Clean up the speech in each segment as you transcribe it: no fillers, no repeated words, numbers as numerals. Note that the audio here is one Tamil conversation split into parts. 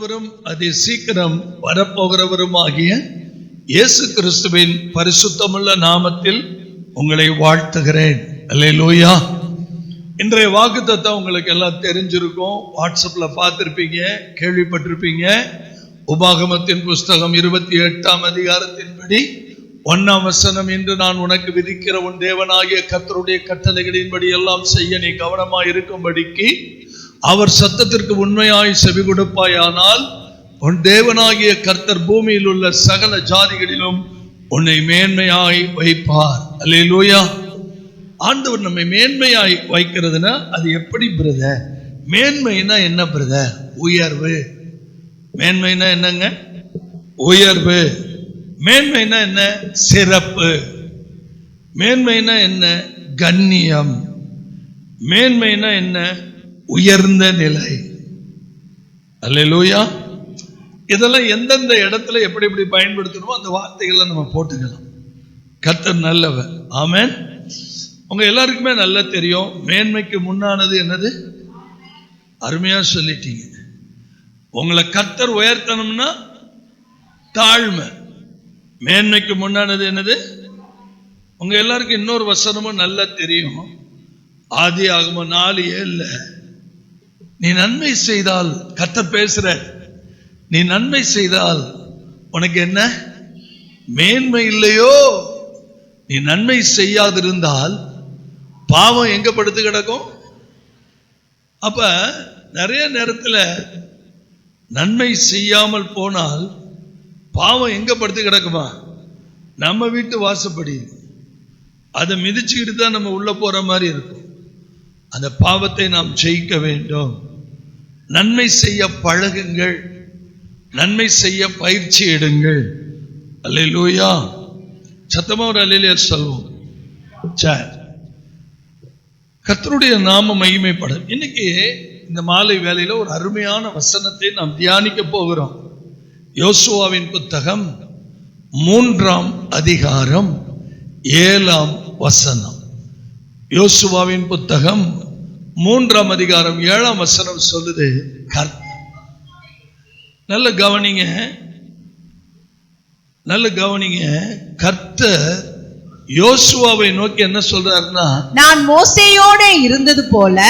ஆண்டவரும் அதி சீக்கிரம் வரப்போகிறவரும் ஆகிய இயேசு கிறிஸ்துவின் பரிசுத்தமுள்ள நாமத்தில் உங்களை வாழ்த்துகிறேன். அல்லேலூயா. இன்றைய வாக்குத்தத்தம் உங்களுக்கு எல்லாம் தெரிஞ்சிருக்கும். வாட்ஸ்அப்ல பார்த்திருப்பீங்க, கேள்விப்பட்டிருப்பீங்க. உபாகமத்தின் புஸ்தகம் 28ஆம் அதிகாரத்தின்படி 1ஆம் வசனம், இன்று நான் உனக்கு விதிக்கிற உன் தேவனாகிய கர்த்தருடைய கட்டளைகளின்படி எல்லாம் செய்ய நீ கவனமாய் இருக்கும்படிக்கு அவர் சத்தத்திற்கு உண்மையாய் செவி கொடுப்பாயானால் உன் தேவனாகிய கர்த்தர் பூமியில் உள்ள சகல ஜாதிகளிலும் உன்னை மேன்மையாய் வைப்பார். அல்லேலூயா. ஆண்டவர் நம்மை மேன்மையாய் வைக்கிறதுனா அது எப்படி பிரதர்? மேன்மைனா என்ன பிரதர்? உயர்வு. மேன்மைனா என்னங்க? உயர்வு. மேன்மைனா என்ன? சிறப்பு. மேன்மைனா என்ன? கண்ணியம். மேன்மைனா என்ன? உயர்ந்த நிலை. அல்லேலூயா. இதெல்லாம் எந்தெந்த இடத்துல எப்படி எப்படி பயன்படுத்தணுமோ அந்த வார்த்தைகளை நம்ம போட்டுக்கலாம். கர்த்தர் நல்லவர். ஆமென். உங்க எல்லாருக்குமே நல்லா தெரியும், மேன்மைக்கு முன்னானது என்னது? அருமையா சொல்லிட்டீங்க. உங்களை கர்த்தர் உயர்த்தணும்னா தாழ்மை. மேன்மைக்கு முன்னானது என்னது? உங்க எல்லாருக்கும் இன்னொரு வசனமும் நல்லா தெரியும். ஆதியாகமம் 4:7, நீ நன்மை செய்தால், கர்த்தர் பேசுற, நீ நன்மை செய்தால் உனக்கு என்ன மேன்மை இல்லையோ? நீ நன்மை செய்யாதிருந்தால் பாவம் எங்க படுத்து கிடக்கும்? அப்ப நிறைய நேரத்தில் நன்மை செய்யாமல் போனால் பாவம் எங்க படுத்து கிடக்குமா? நம்ம வீட்டு வாசப்படி. அதை மிதிச்சுக்கிட்டு தான் நம்ம உள்ள போற மாதிரி இருக்கும். அந்த பாவத்தை நாம் ஜெயிக்க வேண்டும். நன்மை செய்ய பழகுங்கள், நன்மை செய்ய பயிற்சி எடுங்கள். அல்லேலூயா. சத்தமா ஒரு அல்லேலூயா சொல்வோம். கர்த்தருடைய நாம மகிமைப்படும். இன்னைக்கு இந்த மாலை வேளையில ஒரு அருமையான வசனத்தை நாம் தியானிக்க போகிறோம். யோசுவாவின் புத்தகம் 3ஆம் அதிகாரம் 7ஆம் வசனம். யோசுவாவின் புத்தகம் 3ஆம் அதிகாரம் 7ஆம் வசனம் சொல்லுது, நல்ல கவனிங்க, நல்ல கவனிங்க. கர்த்தர் யோசுவாவை நோக்கி என்ன சொல்றாருன்னா, நான் மோசேயோட இருந்தது போல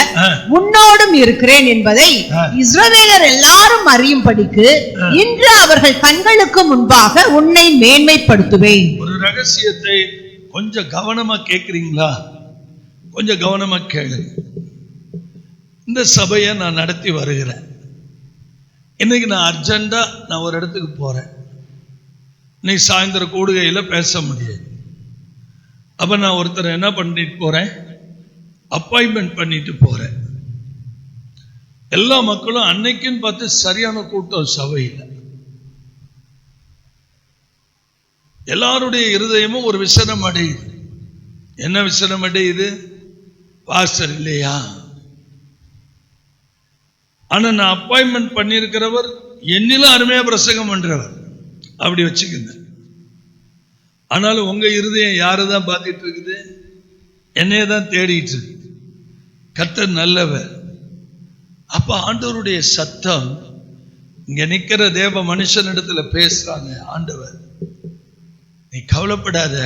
உன்னோடும் இருக்கிறேன் என்பதை இஸ்ரவேலர் எல்லாரும் அறியும்படிக்கு இன்று அவர்கள் கண்களுக்கு முன்பாக உன்னை மேன்மைப்படுத்துவேன். ஒரு ரகசியத்தை கொஞ்சம் கவனமா கேட்கிறீங்களா? கொஞ்சம் கவனமா கேளுங்க. இந்த சபையை நான் நடத்தி வருகிறேன். இன்னைக்கு நான் அர்ஜென்டா நான் ஒரு இடத்துக்கு போறேன். இன்னைக்கு சாயந்தரம் கூடுகையில் பேச முடியாது. அப்ப நான் ஒருத்தர் என்ன பண்ணிட்டு போறேன்? அப்பாயின்மெண்ட் பண்ணிட்டு போறேன். எல்லா மக்களும் அன்னைக்குன்னு பார்த்து சரியான கூட்டம் சபையில். எல்லாருடைய இருதயமும் ஒரு விசனம் அடையுது. என்ன விசனம் அடையுது? பாஸ்டர் இல்லையா? ஆனா நான் அப்பாயின்மெண்ட் பண்ணியிருக்கிறவர் என்னிலும் அருமையா பிரசங்கம் பண்றவர். அப்படி வச்சுக்கங்க. ஆனாலும் உங்க இருதயம் யாரைதான் பார்த்துட்டு இருக்குது? என்னையதான் தேடிட்டு இருக்கு. கர்த்தர் நல்லவர். அப்ப ஆண்டவருடைய சத்தம் இங்க நிக்கிற தேவ மனுஷனிடத்துல பேசுறாங்க. ஆண்டவர், நீ கவலைப்படாத,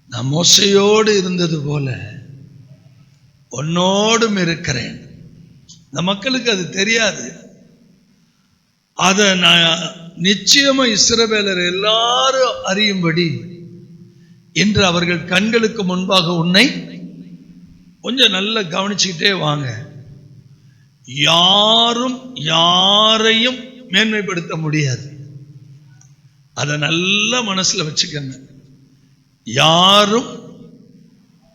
நான் மோசையோடு இருந்தது போல உன்னோடும் இருக்கிறேன். இந்த மக்களுக்கு அது தெரியாது. அத நான் நிச்சயமா இஸ்ரவேலர் எல்லாரும் அறியும்படி இன்று அவர்கள் கண்களுக்கு முன்பாக உன்னை, கொஞ்சம் நல்லா கவனிச்சுக்கிட்டே வாங்க, யாரும் யாரையும் மேன்மைப்படுத்த முடியாது. அதை நல்ல மனசுல வச்சுக்கங்க. யாரும்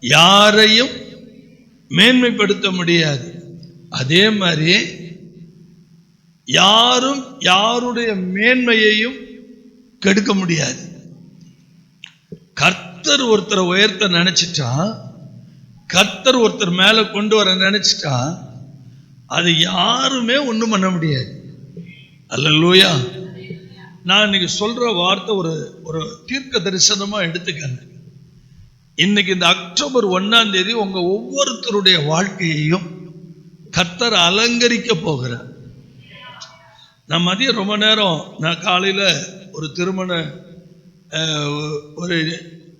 யாரையும் மேன்மைப்படுத்த முடியாது. அதே மாதிரி யாரும் யாருடைய மேன்மையையும் கெடுக்க முடியாது. கர்த்தர் ஒருத்தரை உயர்த்த நினைச்சிட்டா, கர்த்தர் ஒருத்தர் மேல கொண்டு வர நினைச்சிட்டா, அது யாருமே ஒண்ணும் பண்ண முடியாது. அல்லேலூயா. நான் இன்னைக்கு சொல்ற வார்த்தை ஒரு தீர்க்க தரிசனமா எடுத்துக்கங்க. இன்னைக்கு இந்த அக்டோபர் 1ஆம் தேதி உங்க ஒவ்வொருத்தருடைய வாழ்க்கையையும் கர்த்தர் அலங்கரிக்க போகிறார். நான் மதியம் ரொம்ப நேரம், நான் காலையில் ஒரு திருமண ஒரு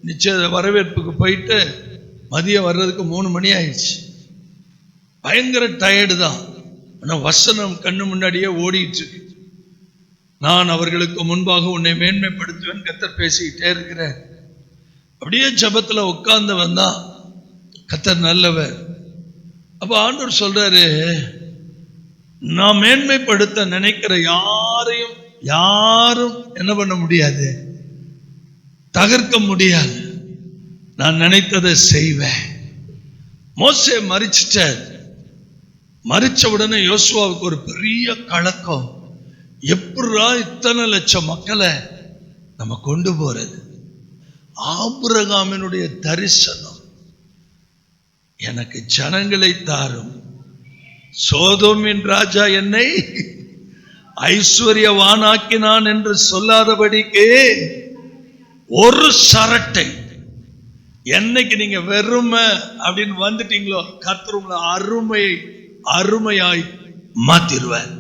நிச்சய வரவேற்புக்கு போயிட்டு மதியம் வர்றதுக்கு 3 மணி ஆயிடுச்சு. பயங்கர டயர்டு தான். ஆனால் வசனம் கண்ணு முன்னாடியே ஓடிட்டு இருக்கு. நான் அவர்களுக்கு முன்பாக உன்னை மேன்மைப்படுத்துவேன் கர்த்தர் பேசிக்கிட்டே இருக்கிறேன். அப்படியே ஜபத்துல உட்கார்ந்து வந்தா கர்த்தர் நல்லவர். அப்ப ஆண்டவர் சொல்றாரு, நான் மேன்மைப்படுத்த நினைக்கிற யாரும் என்ன பண்ண முடியாது, தகர்க்க முடியாது. நான் நினைத்ததை செய்வேன். மோசே மரிச்சிட்டார். மரிச்ச உடனே யோசுவாவுக்கு ஒரு பெரிய கலக்கம். எப்படா இத்தனை லட்சம் மக்களை நம்ம கொண்டு போறது? ஆபிரகாமினுடைய தரிசனம், எனக்கு ஜனங்களை தாரும், சோதோமின் ராஜா என்னை ஐஸ்வர்யவானாக்கினான் என்று சொல்லாதபடிக்கு ஒரு சரட்டை. என்னைக்கு நீங்க வெறுமை அப்படின்னு வந்துட்டீங்களோ கர்த்தர் உங்களை அருமையாய் மாத்திருவார்.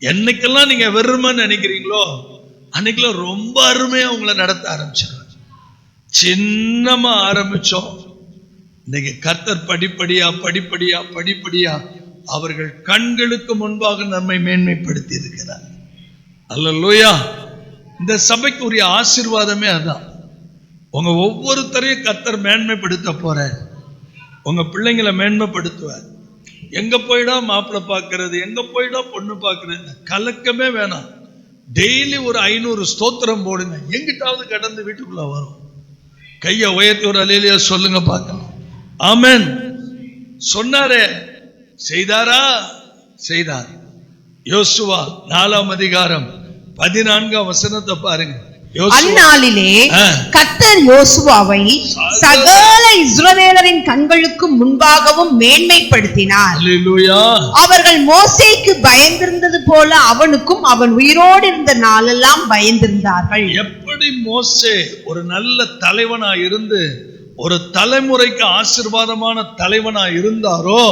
என்னைக்கெல்லாம் நீங்க வெறுமைன்னு நினைக்கிறீங்களோ அன்னைக்கெல்லாம் ரொம்ப அருமையா உங்களை நடத்த ஆரம்பிச்சிருவார். சின்னமா ஆரம்பிச்சோம், இன்னைக்கு கர்த்தர் படிப்படியா அவர்கள் கண்களுக்கு முன்பாக நம்மை மேன்மைப்படுத்தி இருக்கிறார். அல்லேலூயா. இந்த சபைக்கு உரிய ஆசீர்வாதமே அதான். உங்க ஒவ்வொருத்தரையும் கர்த்தர் மேன்மைப்படுத்த போறார். உங்க பிள்ளைங்களை மேன்மைப்படுத்துவார். எங்க போயிடா மாப்பிள்ளை பார்க்கறது, எங்க போயிடா பொண்ணு பார்க்கறது, கலக்கமே வேணாம். டெய்லி ஒரு 500 ஸ்தோத்திரம் போடுங்க. எங்கிட்டாவது கடந்து வீட்டுக்குள்ள வரும். கையை உயர்த்தி ஒரு அல்லேலூயா சொல்லுங்க பார்க்கலாம். ஆமென். சொன்னாரே, செய்தாரா? செய்தார். யோசுவா 4ஆம் அதிகாரம் 14ஆம் வசனத்தை பாருங்க. அந்நாளிலே கர்த்தர் யோசுவாவை சகல இஸ்ரவேலரின் கண்களுக்கு முன்பாகவும் மேன்மைப்படுத்தினார். அல்லேலூயா. அவர்கள் மோசேக்கு பயந்திருந்தது போல அவனுக்கும் அவன் உயிரோடு இருந்த நாளெல்லாம் பயந்திருந்தார்கள். எப்படி மோசே ஒரு நல்ல தலைவனா இருந்து ஒரு தலைமுறைக்கு ஆசீர்வாதமான தலைவனா இருந்தாரோ,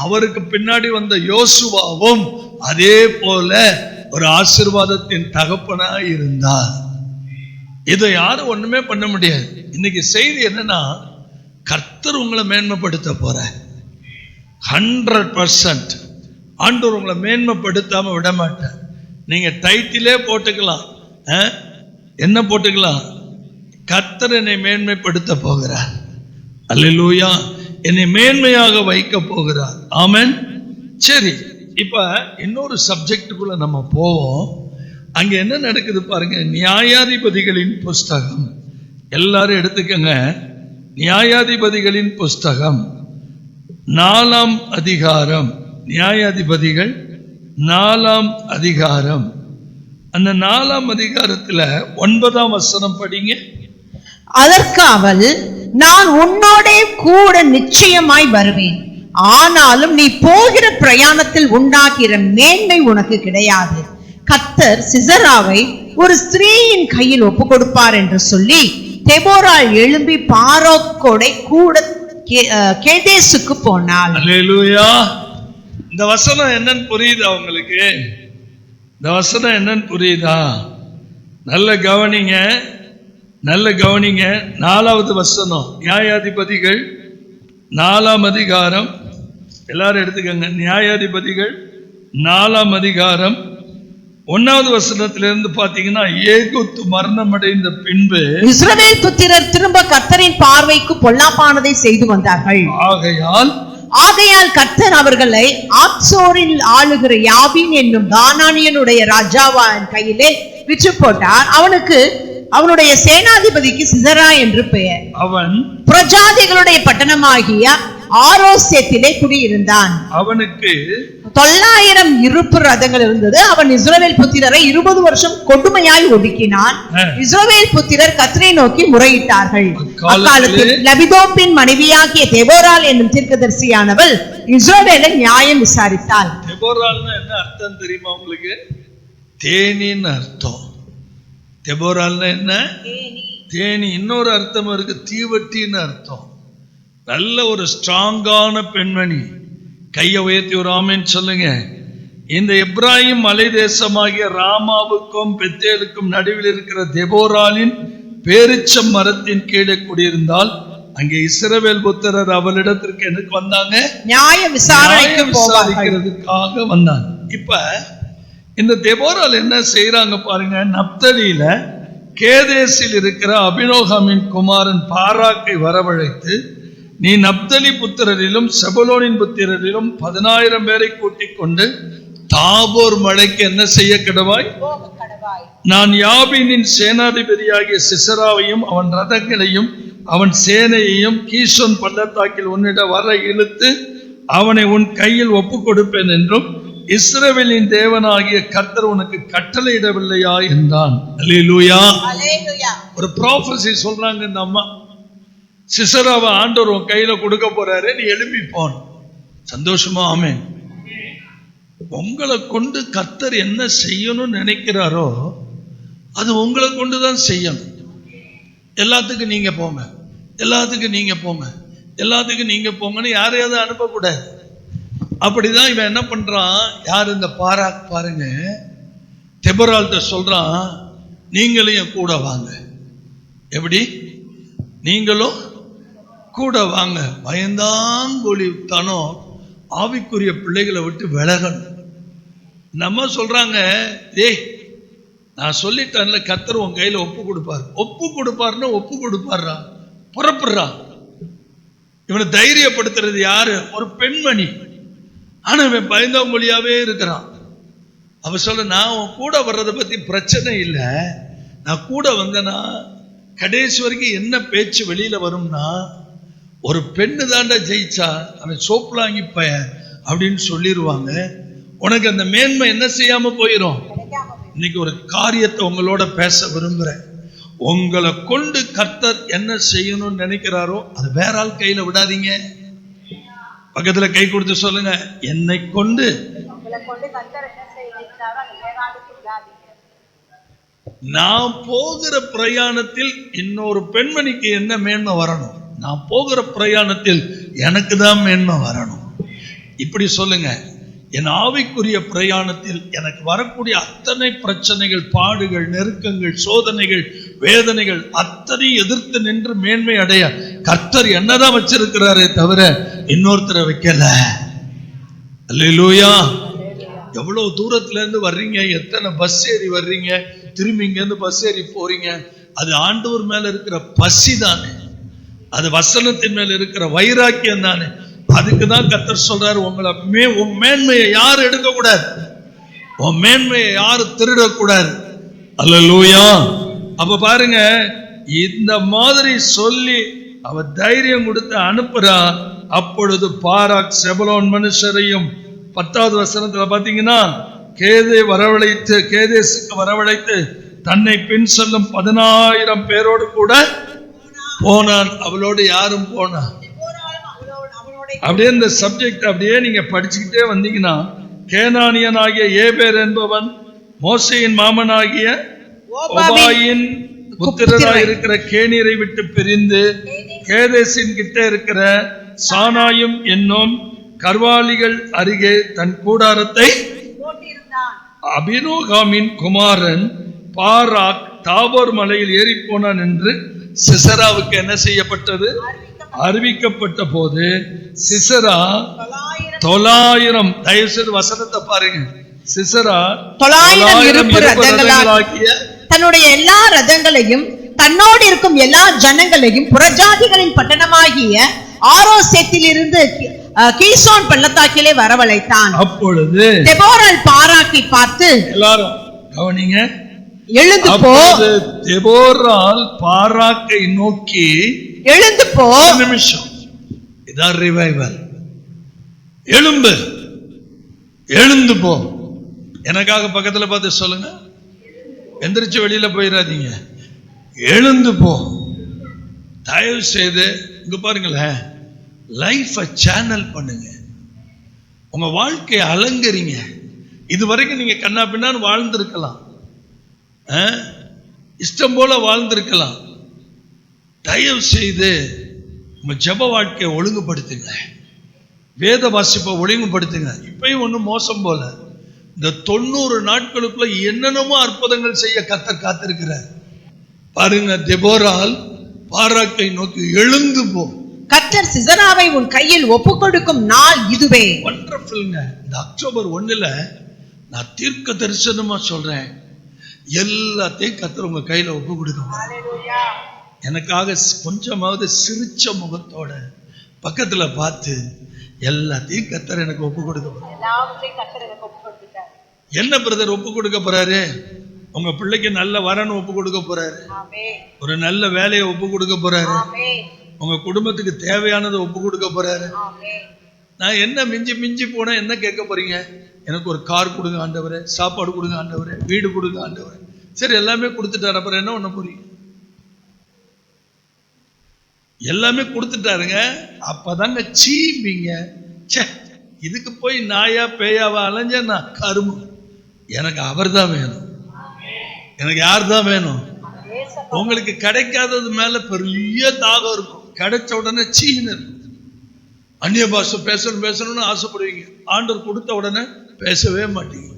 அவருக்கு பின்னாடி வந்த யோசுவாவும் அதே போல ஒரு ஆசீர்வாதத்தின் தகப்பனா இருந்தார். இதை யாரும் ஒண்ணுமே பண்ண முடியாது. இன்னைக்கு செய்தி என்னன்னா, கர்த்தர் உங்களை மேன்மைப்படுத்த போற 100%. ஆண்டவர் உங்களை மேன்மைப்படுத்தாம விட மாட்டார். நீங்க டைட்டிலே போட்டுக்கலாம். என்ன போட்டுக்கலாம்? கர்த்தர் என்னை மேன்மைப்படுத்த போகிறார். அல்லேலூயா. என்னை மேன்மையாக வைக்க போகிறார். ஆமென். சரி, இப்ப இன்னொரு சப்ஜெக்டுக்குள்ள நம்ம போவோம். அங்க என்ன நடக்குது பாருங்க. நியாயாதிபதிகளின் புஸ்தகம், எல்லாரும் எடுத்துக்கங்க. நியாயாதிபதிகளின் புஸ்தகம் 4ஆம் அதிகாரம். நியாயாதிபதிகள் 4ஆம் அதிகாரம். அந்த 4ஆம் அதிகாரத்துல 9ஆம் வசனம் படிங்க. அதற்கு அவள், நான் உன்னோட கூட நிச்சயமாய் வருவேன், ஆனாலும் நீ போகிற பிரயாணத்தில் உண்டாகிற மேன்மை உனக்கு கிடையாது. கர்த்தர் சிசராவை ஒரு ஸ்திரீயின் கையில் ஒப்பு கொடுப்பார் என்று சொல்லி தெபோராள் எழும்பி பாரோக்கோட கூட கேதேசுக்கு போனாள். அல்லேலூயா. இந்த வசனம் என்னன்னு புரியுதா உங்களுக்கு? இந்த வசனம் என்னன்னு புரியுதா? நல்ல கவனிங்க, நல்ல கவனிங்க. 4வது வசனம், நியாயாதிபதிகள் 4ஆம் அதிகாரம். எல்லாரும் எடுத்துக்கங்க. நியாயாதிபதிகள் 4ஆம் அதிகாரம் 1வது வசனத்திலிருந்து பாத்தீங்கன்னா, ஏகூத்து மரணம் அடைந்த பின்பு இஸ்ரவேல் புத்திரர் திரும்ப கர்த்தரின் பார்வைக்கு பொல்லாப்பானதை செய்து வந்தார்கள். ஆகையால் கர்த்தர் அவர்களை ஆத்சோரில் ஆளுகிற யாபீன் என்னும் கானானியனுடைய ராஜாவின் கையிலே விற்று போட்டார். அவனுடைய சேனாதிபதிக்கு சிசரா என்று பெயர். அவன் பிரஜாதிகளுடைய பட்டணமாகிய ஆரோசேத்திலே குடியிருந்தான். அவனுக்கு 900 இருப்பு ரதங்கள் இருந்தது. அவன் இஸ்ரவேல் புத்திரரை 20 வருஷம் கொடுமையாய் ஒடுக்கினான். இஸ்ரவேல் புத்திரர் கர்த்தரை நோக்கி முறையிட்டார்கள். அக்காலத்தில் லபிதோப்பின் மனைவியாகிய தெபோராள் என்னும் தீர்க்கதரிசியானவள் இஸ்ரவேலை நியாயம் விசாரித்தாள். தெபோராள்னா என்ன அர்த்தம் தெரியுமா உங்களுக்கு? தேனின்னு அர்த்தம். தெபோராள்னா என்ன? தேனி. இன்னொரு அர்த்தம் இருக்கு, தீவட்டின்னு அர்த்தம். நல்ல ஒரு ஸ்ட்ராங்கான பெண்மணி. கையை உயர்த்தி ஒரு ஆமென் சொல்லுங்க. இந்த எப்ராஹிம் மலை தேசமாகிய ராமாவுக்கும் பெத்தேலுக்கும் நடுவில் இருக்கிற தெபோராலின் பேரிச்சம் மரத்தின் கீழே குடியிருந்தால் அங்கே இஸ்ரவேல் புத்திரர் அவளிடத்திற்கு எனக்கு வந்தாங்க, நியாய விசாரிக்கிறதுக்காக வந்தாங்க. இப்ப இந்த தெபோரால் என்ன செய்யறாங்க பாருங்க. நப்தலியில கேதேசில் இருக்கிற அபினோகாமின் குமாரன் பாராக்கை வரவழைத்து, நீ நப்தலி புத்திரரிலும் செபலோனின் புத்திரரிலும் 10,000 பேரை கூட்டிக் கொண்டு தாபோர் மலைக்கு என்ன செய்ய கடவாய்? நான் யாபீனின் சேனாதிபதியாகிய சிசராவையும் அவன் ரதங்களையும் அவன் சேனையையும் கீசோன் பள்ளத்தாக்கில் உன்னிட வர இழுத்து அவனை உன் கையில் ஒப்பு கொடுப்பேன் என்றும் இஸ்ரவேலின் தேவனாகிய கர்த்தர் உனக்கு கட்டளையிடவில்லையா என்றான். அல்லேலூயா. ஒரு ப்ராஃபஸி சொல்றாங்க இந்த அம்மா. சிசராவை ஆண்டவர் உன் கையில கொடுக்க போறாரு, நீ எழுப்பி போன. சந்தோஷமா? ஆமென். உங்களை கொண்டு கர்த்தர் என்ன செய்யணும்னு நினைக்கிறாரோ அது உங்களை கொண்டுதான் செய்யணும். எல்லாத்துக்கும் நீங்க போங்க, எல்லாத்துக்கும் நீங்க போங்க, எல்லாத்துக்கும் நீங்க போங்கன்னு யாரையாவது அனுப்பக்கூடாது. அப்படிதான் இவன் என்ன பண்றான். யார்? இந்த பாராக் பாருங்க. தெபோரால்கிட்ட சொல்றான், நீங்களும் என் கூட வாங்க. எப்படி? நீங்களும் கூட வாங்க. பயந்தாங்கொழித்தானோ ஆவிக்குரிய பிள்ளைகளை விட்டு விலகணும். நம்ம சொல்றாங்க, ஏய் நான் சொல்லிட்டேன்ல கர்த்தர் உன் கையில ஒப்பு கொடுப்பார். ஒப்பு கொடுப்பாருன்னா ஒப்பு கொடுப்பார்றா, புறப்படுறான். இவனை தைரியப்படுத்துறது யாரு? ஒரு பெண்மணி. ஆனா இவன் பயந்தாங்கொழியாவே இருக்கிறான். அவ சொல்ல, நான் உன் கூட வர்றதை பத்தி பிரச்சனை இல்லை, நான் கூட வந்தேன்னா கடைசி வரைக்கும் என்ன பேச்சு வெளியில வரும்னா, ஒரு பெண்ணு தாண்டா ஜெயிச்சா அவன் சோப்புலாங்கி பையன் அப்படின்னு சொல்லிடுவாங்க. உனக்கு அந்த மேன்மை என்ன செய்யாம போயிடும். இன்னைக்கு ஒரு காரியத்தை உங்களோட பேச விரும்புறேன். உங்களை கொண்டு கர்த்தர் என்ன செய்யணும்னு நினைக்கிறாரோ அது வேற ஆள் கையில விடாதீங்க. பக்கத்துல கை கொடுத்து சொல்லுங்க, என்னை கொண்டு நான் போகிற பிரயாணத்தில் இன்னொரு பெண்மணிக்கு என்ன மேன்மை வரணும், நான் போகிற பிரயாணத்தில் எனக்கு தான் மேன்மை வரணும். இப்படி சொல்லுங்க. என் ஆவிக்குரிய பிரயாணத்தில் எனக்கு வரக்கூடிய அத்தனை பிரச்சனைகள், பாடுகள், நெருக்கங்கள், சோதனைகள், வேதனைகள் அத்தனை எதிர்த்து நின்று மேன்மை அடைய கர்த்தர் என்னதான் வச்சிருக்கிறாரே தவிர இன்னொருத்தரை வைக்கல. அல்லேலூயா. எவ்வளவு தூரத்துல இருந்து வர்றீங்க, எத்தனை பஸ் ஏறி வர்றீங்க, திரும்பி இங்க இருந்து பஸ் ஏறி போறீங்க, அது ஆண்டவர் மேல இருக்கிற பசி தானே, அது வசனத்தின் மேல இருக்கிற வைராக்கியம் தானே. அதுக்குதான் கர்த்தர் சொல்றாரு, உன் மேன்மையை யாரும் எடுக்க கூடாது, உன் மேன்மையை யாரும் திருடக்கூடாது. அல்லேலூயா. அப்ப பாருங்க, இந்த மாதிரி சொல்லி அவ தைரியம் கொடுத்து அனுப்புறா. அப்பொழுது பாராக் செபலோன் மனுஷரையும் 10வது வசனத்துல பாத்தீங்கன்னா, கேதேசுக்கு வரவழைத்து தன்னை பின் சொல்லும் 10,000 பேரோடு கூட போனான். அவளோடு யாரும் போனா. அப்படியே இந்த சப்ஜெக்ட் அப்படியே நீங்க படிச்சுக்கிட்டே வந்தீங்கன்னா, கேனானியனாகிய ஏபேர் என்பவன் மோசேயின் மாமனாகிய ஓபாயின் புத்திரராய் இருக்கிற கேனீரை விட்டு பிரிந்து கேதேசின் கிட்ட இருக்கிற சானாயும் என்னும் கர்வாலிகள் அருகே தன் கூடாரத்தை அபினோகாமின் குமாரன் பாராக் தாபோர் மலையில் ஏறி போனான் என்று சிசராவுக்கு என்ன செய்யப்பட்டது? அறிவிக்கப்பட்ட போது சிசரா 900, தயவு செய்து வசனத்தை பாருங்க, சிசரா 900 ரதங்களாகிய தன்னுடைய எல்லா ரதங்களையும் தன்னோடு இருக்கும் எல்லா ஜனங்களையும் புறஜாதிகளின் பட்டணமாகிய ஆரோசேத்தில் இருந்து கீசோன் பள்ளத்தாக்கிலே வரவழைத்தான். அப்பொழுது தெபோரால் பாராக்கை பார்த்து, எல்லாரும் கவனிங்க, எழுந்து போ. தெபோரால் பாராக்கை நோக்கி, எழுந்து போ. நிமிஷம், இதான் ரிவைவல். எழும்பு, எழுந்து போ. எனக்காக பக்கத்துல பார்த்து சொல்லுங்க, எந்திரிச்சு வெளியில போயிடாதீங்க, எழுந்து போ. தயவு செய்து இங்க பாருங்களேன், லைஃப சேனல் பண்ணுங்க, உங்க வாழ்க்கையை அலங்கரிங்க. இது வரைக்கும் நீங்க கண்ணா பின்னான்னு வாழ்ந்திருக்கலாம், இஷ்டம் போல வாழ்ந்திருக்கலாம். தயவு செய்து உங்க ஜெப வாழ்க்கையை ஒழுங்குபடுத்துங்க, வேத வாசிப்பை ஒழுங்குபடுத்துங்க. இப்பயும் ஒன்றும் மோசம் போல இந்த 90 நாட்களுக்குள்ள என்னென்னமோ அற்புதங்கள் செய்ய கர்த்தர் காத்திருக்கிறார். பாருங்க, தெபோரால் பாராக்கை நோக்கி எழுந்து போ, கர்த்தர் சிசராவை உன் கையில் ஒப்பு கொடுக்கும் நாள் இதுவே. வண்டர்ஃபுல்ங்க. இந்த அக்டோபர் 1 நான் தீர்க்க தரிசனமா சொல்றேன், எல்லாத்தையும் கர்த்தர் உங்க கையில ஒப்பு கொடுக்க. எனக்காக கொஞ்சமாவது சிரிச்ச முகத்தோட பக்கத்துல பார்த்து எல்லாத்தையும் கர்த்தர் எனக்கு ஒப்பு கொடுக்க. என்ன பிரதர் ஒப்பு கொடுக்க போறாரு? உங்க பிள்ளைக்கு நல்ல வரன் ஒப்பு கொடுக்க போறாரு, ஒரு நல்ல வேலையை ஒப்பு கொடுக்க போறாரு, உங்க குடும்பத்துக்கு தேவையானதை ஒப்பு கொடுக்க போறாரு. நான் என்ன மிஞ்சி மிஞ்சி போனா என்ன கேட்க போறீங்க? எனக்கு ஒரு கார் கொடுங்க ஆண்டவரே, சாப்பாடு கொடுங்க ஆண்டவரே, வீடு கொடுங்க ஆண்டவரே. சரி, எல்லாமே கொடுத்துட்டாரு, அப்புறம் என்ன பண்ண போறீங்க? எல்லாமே கொடுத்துட்டாருங்க. அப்பதாங்க சீம்பிங்க, இதுக்கு போய் நாயா பேயாவா அலைஞ்ச நான் கருமு. எனக்கு அவர் தான் வேணும். எனக்கு யார் தான் வேணும்? உங்களுக்கு கிடைக்காதது மேல பெரிய தாகம் இருக்கும், கிடைச்ச உடனே சீன்னு இருக்கும். அந்நிய பாஷை பேசணும்னு ஆசைப்படுவீங்க, ஆண்டவர் கொடுத்த உடனே பேசவே மாட்டீங்க.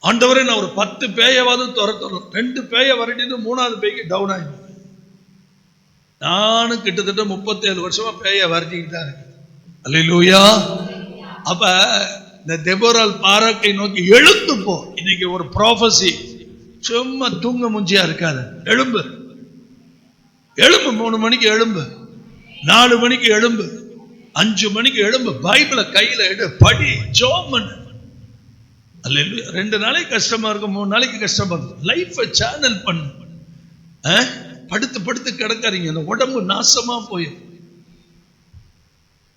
ஆண்டவரே நான் ஒரு 10 பேயவாவது துரத்தணும், 2 பேய வரட்டிட்டு 3வது பேய்க்கு டவுன் ஆகிடும். நானும் கிட்டத்தட்ட 37 வருஷமா பேய வரட்டிக்கிட்டு தான் இருக்கு. அல்லேலூயா. அப்ப இந்த தெபோரால் பாராக்கை நோக்கி எழுந்து போ. இன்னைக்கு ஒரு ப்ராஃபசி, சும்மா தூங்க முஞ்சியா இருக்காது. எழும்பு, எழும்பு. 3 மணிக்கு எழும்பு, 4 மணிக்கு எழும்பு, 5 மணிக்கு எழும்பு. பைபிளை கையில எடு, படி, ஜெபம் பண்ணு. அல்லேலூயா. 2 நாளைக்கு கஷ்டமா இருக்கும், 3 நாளைக்கு கஷ்டமா இருக்கும். லைஃபை சேனல் பண்ணு. படுத்து படுத்து கிடக்காதீங்க, இந்த உடம்பு நாசமா போயிடும்.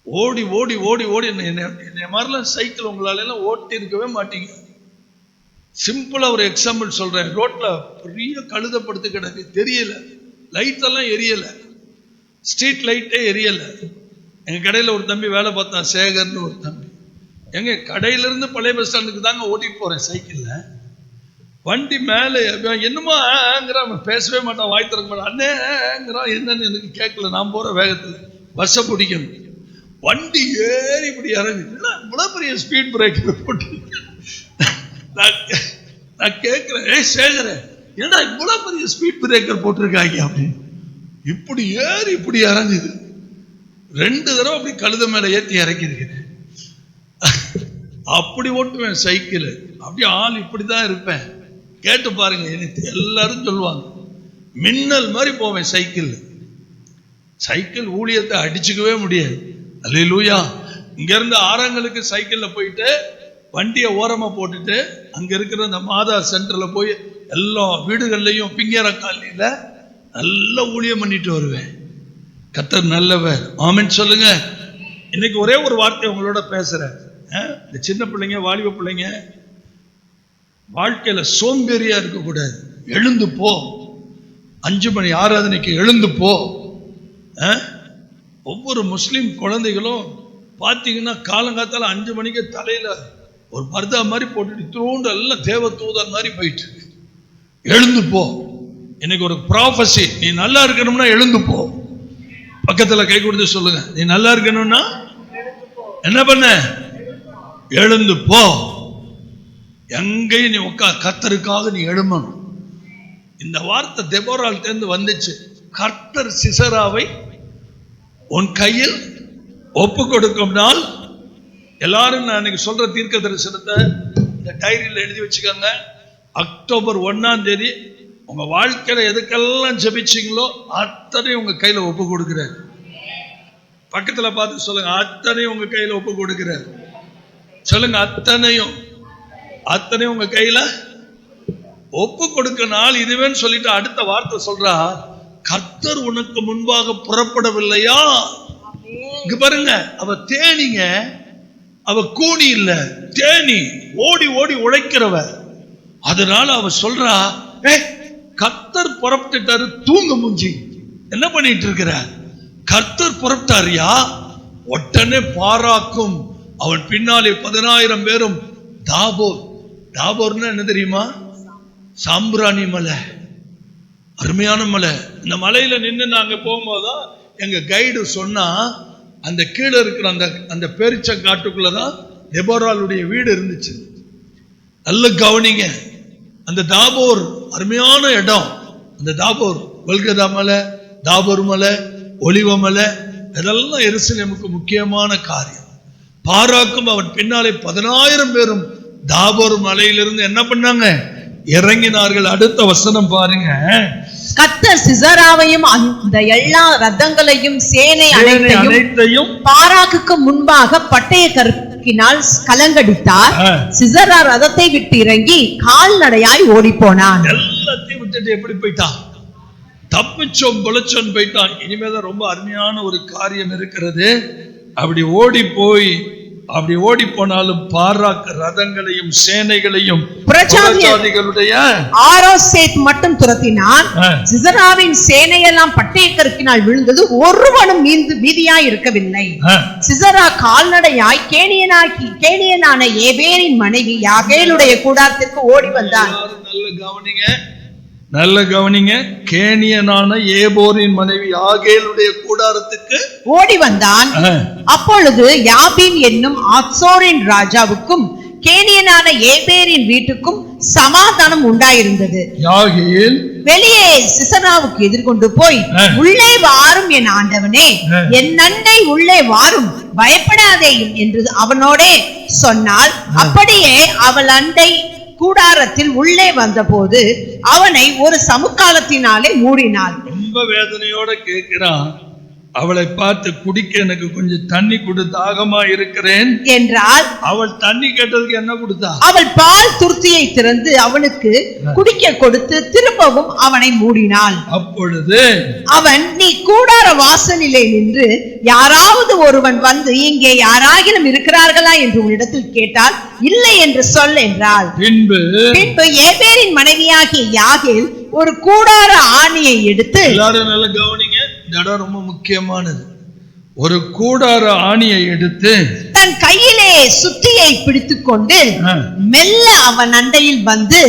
ஓடி ஓடி ஓடி ஓடி என்ன மாதிரிலாம் சைக்கிள் உங்களால எல்லாம் ஓட்டி இருக்கவே மாட்டீங்க. சிம்பிளா ஒரு எக்ஸாம்பிள் சொல்றேன். ரோட்ல பெரிய கழுதப்படுத்து கிடக்கு, தெரியல, லைட் எல்லாம் எரியல, ஸ்ட்ரீட் லைட்டே எரியல. எங்க கடையில ஒரு தம்பி வேலை பார்த்தான், சேகர்னு ஒரு தம்பி. எங்க கடையில இருந்து பழைய பஸ் ஸ்டாண்டுக்கு தாங்க ஓட்டிட்டு போறேன் சைக்கிள்ல. வண்டி மேல என்னமோ பேசவே மாட்டான், வாய் திறக்க மாட்டான். அண்ணேங்கிறான், என்னன்னு எனக்கு கேட்கல. நான் போற வேகத்துல பஸ்ஸை பிடிக்கணும். வண்டி ஏறி இப்படி இறங்கு, இவ்வளவு பெரிய ஸ்பீட் பிரேக்கர் போட்டு. நான் கேட்கிறேன், சேகர ஏன்னா இவ்வளவு பெரிய ஸ்பீட் பிரேக்கர் போட்டிருக்காங்க அப்படின்னு. இப்படி ஏறி இப்படி இறங்குது. 2 தடவை அப்படி கழுத மேல ஏற்றி இறக்கி இருக்கிறேன். அப்படி ஓட்டுவேன் சைக்கிள், அப்படி ஆள் இப்படிதான் இருப்பேன். கேட்டு பாருங்க, எனக்கு எல்லாரும் சொல்லுவாங்க, மின்னல் மாதிரி போவேன் சைக்கிள். சைக்கிள் ஊழியத்தை அடிச்சுக்கவே முடியாது. அல்லேலூயா. இங்க இருந்து ஆரங்களுக்கு சைக்கிள்ல போயிட்டு வண்டியை ஓரமா போட்டுட்டு அங்க இருக்கிற அந்த மாதா சென்டர்ல போய் எல்லா வீடுகள்லையும் பிங்கேர காலனியில நல்ல ஊழியம் பண்ணிட்டு வருவேன். கர்த்தர் நல்லவர். ஆமென் சொல்லுங்க. இன்னைக்கு ஒரே ஒரு வார்த்தை உங்களோட பேசுறேன். இந்த சின்ன பிள்ளைங்க, வாலிப பிள்ளைங்க, வாழ்க்கையில சோம்பேறியா இருக்க கூடாது. எழுந்து போ. 5 மணி ஆராதனைக்கு எழுந்து போ. ஒவ்வொரு முஸ்லிம் குழந்தைகளும் பார்த்தீங்கன்னா காலங்காத்தால 5 மணிக்கு தலையில ஒரு பர்தா மாதிரி போட்டுட்டு தூண்டு எல்லாம் தேவ தூதர் மாதிரி போயிட்டு எழுந்து போ. இன்னைக்கு ஒரு ப்ராஃபசி, நீ நல்லா இருக்கணும்னா எழுந்து போ. பக்கத்துல கை கொடுத்து சொல்லுங்க, நீ நல்லா இருக்கணும்னா என்ன பண்ண? எழுந்து போ. எங்கேயும் நீ கர்த்தருக்காக நீ எழும்பணும். இந்த வார்த்தை தெபோரால் தேர்ந்து வந்துச்சு. கர்த்தர் சிசராவை உன் கையில் ஒப்பு கொடுக்கும் நாள். எல்லாரும் நான் இன்னைக்கு சொல்ற தீர்க்க தரிசனத்தை இந்த டைரியில் எழுதி வச்சுக்கோங்க. அக்டோபர் 1ஆம் தேதி உங்க வாழ்க்கையில எதுக்கெல்லாம் ஜெபிச்சீங்களோ அத்தனை உங்க கையில ஒப்பு கொடுக்கிறார். பக்கத்துல பார்த்து சொல்லுங்க, அத்தனையும் உங்க கையில ஒப்பு கொடுக்கிறார். சொல்லுங்க, அத்தனையும் உங்க கையில ஒப்பு கொடுக்க நாள் இதுவேன்னு சொல்லிட்டு அடுத்த வார்த்தை சொல்றா, கர்த்தர் உனக்கு முன்பாக புறப்படவில்லையா? இங்க பாருங்க, அவ தேனிங்க, அவ கூனி இல்ல, தேனி, ஓடி ஓடி உழைக்கிறவ. அதனால அவ சொல்றா, கர்த்தர் புறப்பட்டுட்டாரு, தூங்க மூஞ்சி, என்ன பண்ணிட்டு இருக்கிற? கர்த்தர் புறப்பட்டாரியா? உடனே பாராக்கும் அவன் பின்னாலே 10,000 பேரும். தாபோர், தாபோர்னா என்ன தெரியுமா? சாம்பிராணி மலை, அருமையான மலை. இந்த மலையில நின்று நாங்க போகும்போதுதான் எங்க கைடு சொன்னா, அந்த கீழே இருக்கிற அந்த பேரிச்ச காட்டுக்குள்ளதான் தெபோராளுடைய வீடு இருந்துச்சு. நல்ல கவனிங்க, அந்த தாபோர் அருமையான இடம். அந்த தாபோர், கொல்கதா மலை, தாபோர் மலை, ஒலிவ மலை, இதெல்லாம் எருசலேமுக்கு முக்கியமான காரியம். பாராக்கும் அவன் பின்னாலே 10,000 பேரும் தாபோர் மலையிலிருந்து என்ன பண்ணாங்க? இறங்கினார்கள். அடுத்த வசனம் பாருங்க. கர்த்தர் சிசராவையும் அந்த எல்லா ரதங்களையும் சேனை அனைத்தையும் பாராக்குக்கு முன்பாக பட்டய கற்கினால் கலங்கடித்தார். சிசரா ரதத்தை விட்டு இறங்கி கால்நடையாய் ஓடி போனான். எல்லாத்தையும் விட்டுட்டு எப்படி போயிட்டான்? தப்பிச்சோம் பொழைச்சோம் போயிட்டான். இனிமேதான் ரொம்ப அருமையான ஒரு காரியம் இருக்கிறது. அப்படி ஓடி போனாலும் பாராக் ரதங்களையும் சேனைகளையும் புறஜாதிகளுடைய ஆரோசேத் மட்டும் துரத்தினான். சிசராவின் சேனையெல்லாம் பட்டயக்கருக்கினால் விழுந்தது, ஒருவனும் மீதியாய் இருக்கவில்லை. சிசரா கால்நடையாய் கேனியனான ஏபேரின் மனைவி யாகேலுடைய கூடாரத்திற்கு ஓடி வந்தான். நல்ல கவனிங்க. கேனியனான ஏபோரின் மனைவி யாகேலுடைய கூடாரத்துக்கு ஓடி வந்தான். அப்பொழுது யாபீன் என்னும் ஆத்சோரின் ராஜாவுக்கும் கேனியனான ஏபேரின் வீட்டுக்கும் சமாதானம் உண்டாயிருந்தது. யாகேல் வெளியே சிசராவுக்கு எதிர்கொண்டு போய், உள்ளே வாரும் என் ஆண்டவனே, என் நன்மை உள்ளே வாரும், பயப்படாதேயும் என்று அவனோடே சொன்னாள். அப்படியே அவள் அண்டை கூடாரத்தில் உள்ளே வந்தபோது அவனை ஒரு சமுக்காலத்தினாலே மூடினாள். ரொம்ப வேதனையோட கேட்கிறான். அவளை பார்த்து, குடிக்க எனக்கு கொஞ்சம் தண்ணி கொடு, தாகமா இருக்கிறேன் என்றால், அவள் தண்ணி கேட்டதுக்கு என்ன கொடுத்தா? அவள் பால் துருத்தியை திறந்து அவனுக்கு குடிக்க கொடுத்து திரும்பவும் அவனை மூடினாள். அப்பொழுது அவன், நீ கூடார வாசலிலே நின்று யாராவது ஒருவன் வந்து இங்கே யாராகிலும் இருக்கிறார்களா என்று உன்னிடத்தில் கேட்டால் இல்லை என்று சொல் என்றாள். பின்பு ஏபேரின் மனைவியாகிய யாகேல் ஒரு கூடார ஆணியை எடுத்து, எல்லாரும் நல்ல கவனிங்க, இந்த இடம் ரொம்ப முக்கியமானது. ஒரு கூடார ஆணியை எடுத்து தன் கையிலே சுத்தியை பிடித்துக் கொண்டு மெல்ல அவன் அண்டையில் வந்து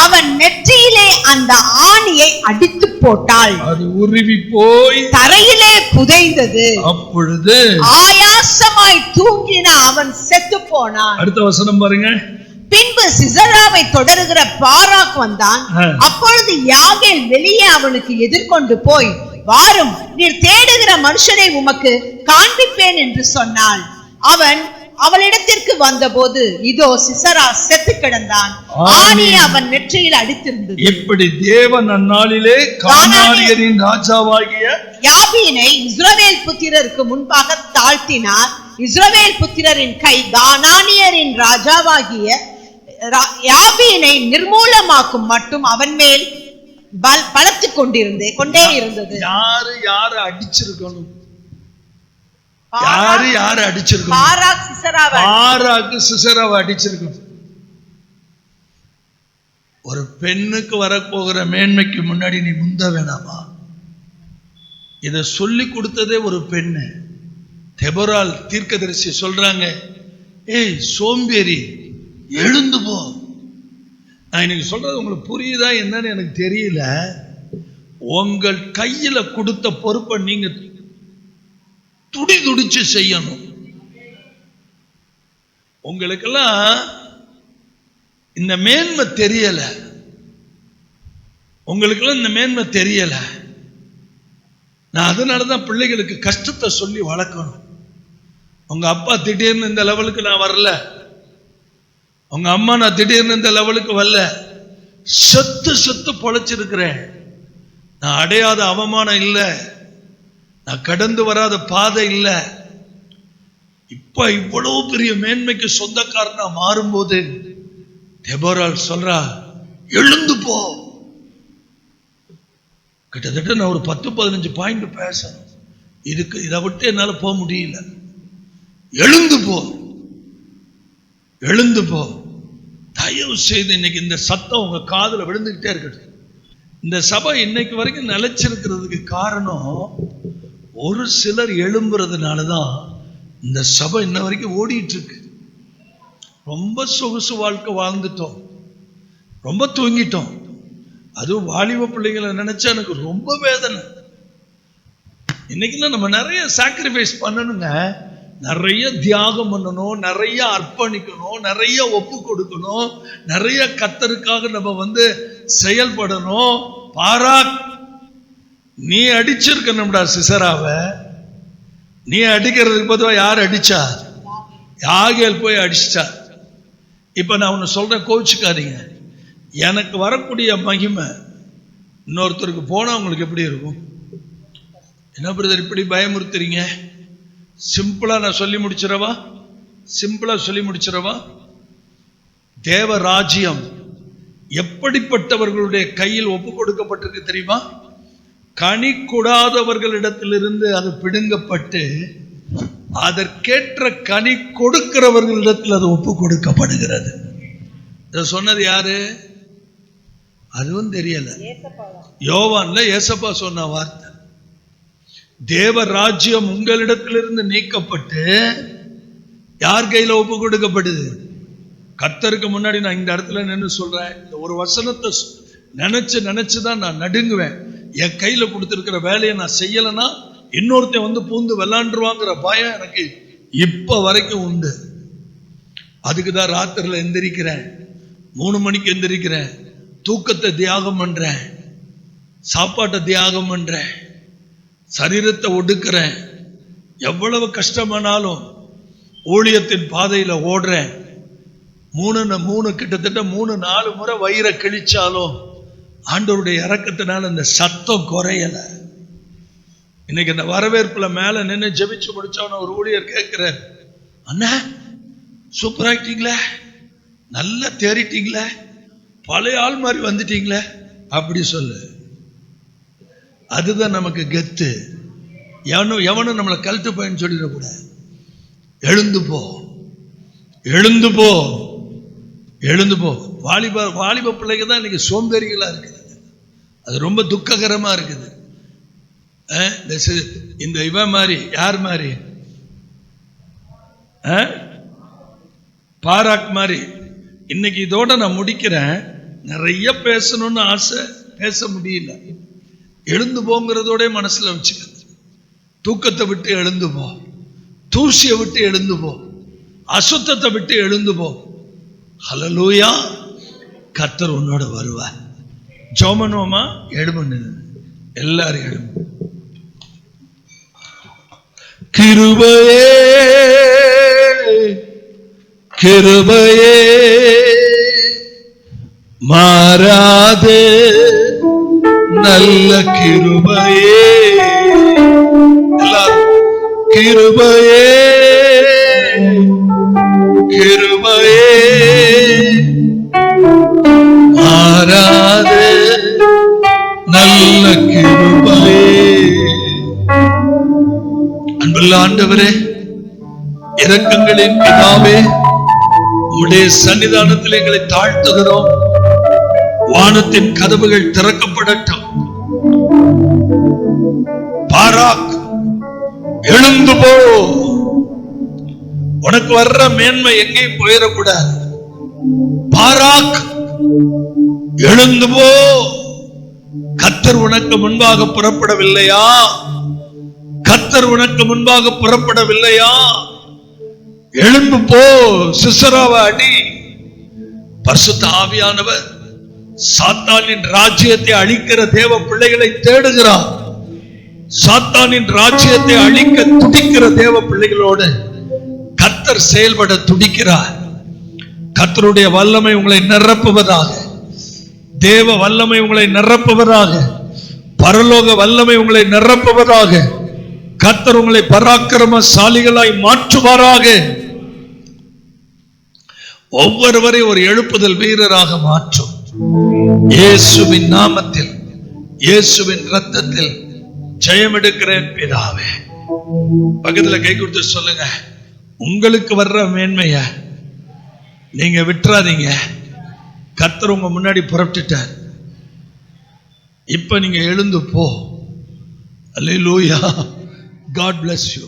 அவன் நெற்றியிலே அந்த ஆணியை அடித்து போட்டாள். அது உருவி போய் தரையிலே புதைந்தது. அப்பொழுது ஆயாசமாய் தூங்கின அவன் செத்து போனான். அடுத்த வசனம் பாருங்க. பின்பு சிசராவை தொடருகிற பாராக் வந்தான். அப்பொழுது யாகேல் வெளியே அவனுக்கு எதிர்கொண்டு போய், வாரும், நீர் தேடுகிற மனுஷனை உமக்கு காண்பிப்பேன் என்று சொன்னாள். அவன் அவளிடத்திற்கு வந்தபோது இதோ சிசரா செத்து கிடந்தான். ஆணி அவன் நெற்றியில் அடித்திருந்தது. இப்படி தேவன் அந்நாளிலே கானானியரின் ராஜாவாகிய யாபீனை இஸ்ரவேல் புத்திரருக்கு முன்பாக தாழ்த்தினார். இஸ்ரவேல் புத்திரரின் கை கானானியரின் ராஜாவாகிய யாபீனை நிர்மூலமாக்கும் மட்டும் அவன் மேல் பலத்து கொண்டே இருந்தது. யாரு அடிச்சிருக்கணும்? யாரு அடிச்சிருக்கணும்? பாராக்கு சிசராவை அடிச்சிருக்கணும். ஒரு பெண்ணுக்கு வரப்போகிற மேன்மைக்கு முன்னாடி நீ முந்த வேணாமா? இதை சொல்லி கொடுத்ததே ஒரு பெண்ணு. தெபோராள் தீர்க்கதரிசி சொல்றாங்க, ஏய் சோம்பேறி, எழுந்து போ. நான் இன்னைக்கு சொல்றது உங்களுக்கு புரியுதா என்னன்னு எனக்கு தெரியல. உங்கள் கையில கொடுத்த பொறுப்பை நீங்க துடிச்சு செய்யணும். உங்களுக்கெல்லாம் இந்த மேன்மை தெரியல. உங்களுக்கெல்லாம் இந்த மேன்மை தெரியல. நான் அதனாலதான் பிள்ளைகளுக்கு கஷ்டத்தை சொல்லி வளர்க்கணும். உங்க அப்பா திடீர்னு இந்த லெவலுக்கு நான் வரல, உங்க அம்மா நான் திடீர்னு இந்த லெவலுக்கு வரல. செத்து பொழைச்சிருக்கிறேன். நான் அடையாத அவமானம் இல்லை, நான் கடந்து வராத பாதை இல்லை. இப்ப இவ்வளவு பெரிய மேன்மைக்கு சொந்தக்காரனா மாறும்போது தெபோராள் சொல்றா, எழுந்து போ. கிட்டத்தட்ட நான் ஒரு 10-15 பாயிண்ட் பேசணும். இதை விட்டு என்னால போக முடியல. எழுந்து போ, எழுந்து போ. தயவு செய்து இன்னைக்கு இந்த சத்தம் உங்க காதுல விழுந்துகிட்டே இருக்கட்டும். இந்த சபை இன்னைக்கு வரைக்கும் நிலைச்சிருக்கிறதுக்கு காரணம் ஒரு சிலர் எழும்புறதுனாலதான் இந்த சபை இன்ன வரைக்கும் ஓடிட்டு இருக்கு. ரொம்ப சொகுசு வாழ்க்கை வாழ்ந்துட்டோம், ரொம்ப தூங்கிட்டோம். அதுவும் வாலிப பிள்ளைங்களை நினைச்சா எனக்கு ரொம்ப வேதனை. இன்னைக்கு நம்ம நிறைய சாக்ரிஃபைஸ் பண்ணணுங்க. நிறைய தியாகம் பண்ணணும், நிறைய அர்ப்பணிக்கணும், நிறைய ஒப்பு கொடுக்கணும், நிறைய கர்த்தருக்காக நம்ம செயல்படணும். பாராக், நீ அடிச்சிருக்கணும்டா சிசராவை. நீ அடிக்கிறதுக்கு பொதுவாக யார் அடிச்சா? யாகேல் போய் அடிச்சிட்டா. இப்ப நான் ஒன்னு சொல்றேன், கோவிச்சுக்காதீங்க. எனக்கு வரக்கூடிய மகிமை இன்னொருத்தருக்கு போனா உங்களுக்கு எப்படி இருக்கும்? என்ன பிரதர் இப்படி பயமுறுத்துறீங்க? சிம்பிளா நான் சொல்லி முடிச்சிடவா? சிம்பிளா சொல்லி முடிச்சிடவா? தேவ ராஜ்யம் எப்படிப்பட்டவர்களுடைய கையில் ஒப்பு கொடுக்கப்பட்டிருக்கு தெரியுமா? கனி கொடாதவர்களிடத்திலிருந்து அது பிடுங்கப்பட்டு அதற்கேற்ற கனி கொடுக்கிறவர்களிடத்தில் அது ஒப்பு கொடுக்கப்படுகிறது. இதை சொன்னது யாரு? அதுவும் தெரியல. யோவான்ல ஏசப்பா சொன்ன வார்த்தை. தேவ ராஜ்யம் உங்களிடத்திலிருந்து நீக்கப்பட்டு யார் கையில ஒப்பு கொடுக்கப்படுது? கர்த்தருக்கு முன்னாடி நான் இந்த இடத்துல நின்று சொல்றேன். இந்த ஒரு வசனத்தை நினைச்சுதான் நான் நடுங்குவேன். என் கையில கொடுத்திருக்கிற வேலையை நான் செய்யலைன்னா இன்னொருத்தன் பூந்து விளாண்டுருவாங்கிற பயம் எனக்கு இப்ப வரைக்கும் உண்டு. அதுக்குதான் ராத்திரில எந்திரிக்கிறேன், 3 மணிக்கு எந்திரிக்கிறேன், தூக்கத்தை தியாகம் பண்றேன், சாப்பாட்டை தியாகம் பண்றேன், சரீரத்தை ஒடுக்கிறேன். எவ்வளவு கஷ்டமானாலும் ஊழியத்தின் பாதையில ஓடுறேன். 3 கிட்டத்தட்ட 3-4 முறை வயிறை கிழிச்சாலும் ஆண்டவருடைய இரக்கத்தினால இந்த சத்தம் குறையல. இன்னைக்கு இந்த வரவேற்புல மேல நின்று ஜெபிச்சு முடிச்சவன ஒரு ஊழியர் கேட்கிறார், அண்ணா சூப்பர் ஆயிட்டீங்களே, நல்லா தேறிட்டீங்களே, பழைய ஆள் மாதிரி வந்துட்டீங்களே அப்படி சொல்லு. அதுதான் நமக்கு கெத்து. எவனும் நம்மளை கழுத்து பயன்னு சொல்லிடக்கூடாது. எழுந்து போ, எழுந்து போ, எழுந்து போ. வாலிப பிள்ளைங்க தான் இன்னைக்கு சோம்பேறிகளா இருக்குது. அது ரொம்ப துக்ககரமா இருக்குது. இந்த இவன் மாதிரி, யார் மாதிரி? பாராக் மாதிரி. இன்னைக்கு இதோட நான் முடிக்கிறேன். நிறைய பேசணும்னு ஆசை, பேச முடியல. எழுந்து போங்கிறதோட மனசுல வச்சுக்க. தூக்கத்தை விட்டு எழுந்து போ, தூசியை விட்டு எழுந்து போ, அசுத்தத்தை விட்டு எழுந்து போ. ஹல்லேலூயா. கர்த்தர் உன்னோட வருவார். ஜோமனோமா எழுமன்னு எல்லாரும் எழும. கிருபையே கிருபையே மாறாதே நல்ல கிருபையே. எல்லாரும் கிருபையே கிருபையே மாறாதே நல்ல கிருபையே. அன்புள்ள ஆண்டவரே, இரக்கங்களின் பிதாவே, உம்முடைய சன்னிதானத்தில் எங்களை தாழ்த்துகிறோம். வானத்தின் கதவுகள் திறக்கப்படட்டும். பாராக், எழுந்து போ. உனக்கு வர்ற மேன்மை எங்கேயும் போயிடக்கூடாது. பாராக், எழுந்து போ. கர்த்தர் உனக்கு முன்பாக புறப்படவில்லையா? கர்த்தர் உனக்கு முன்பாக புறப்படவில்லையா? எழுந்து போ. சிசராவை அடி. பரிசுத்த ஆவியானவர் சாத்தானின் ராஜ்யத்தை அழிக்கிற தேவ பிள்ளைகளை தேடுகிறார். சாத்தானின் ராஜ்யத்தை அழிக்க துடிக்கிற தேவ பிள்ளைகளோடு கர்த்தர் செயல்பட துடிக்கிறார். கர்த்தருடைய வல்லமை உங்களை நிரப்புவதாக. தேவ வல்லமை உங்களை நிரப்புவதாக. பரலோக வல்லமை உங்களை நிரப்புவதாக. கர்த்தர் உங்களை பராக்கிரமசாலிகளாய் மாற்றுவாராக. ஒவ்வொருவரை ஒரு எழுப்புதல் வீரராக மாற்றும். இயேசுவின் நாமத்தில், இயேசுவின் இரத்தத்தில் ஜெயம் எடுக்கிறேன் பிதாவே. பக்கத்துல கை கொடுத்து சொல்லுங்க, உங்களுக்கு வர்ற மேன்மைய நீங்க விட்டுறாதீங்க. கர்த்தர் உங்க முன்னாடி புறப்பட்டுட்டார். இப்ப நீங்க எழுந்து போ. அல்லேலூயா. God bless you.